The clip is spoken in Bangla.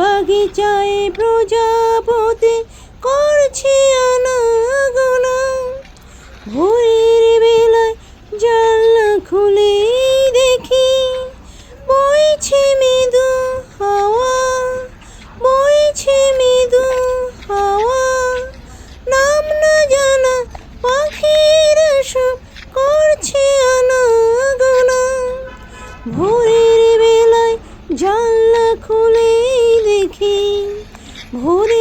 বাগিচায় প্রজাপতি করছে আনাগোনা। ভোরের বেলায় জানলা খুলে দেখি বইছে মৃদু হাওয়া, বইছে মৃদু হাওয়া। নাম না জানা পাখিরা সব করছে আনাগোনা। ভোরের বেলায় জানলা খুলে দেখি ভোরে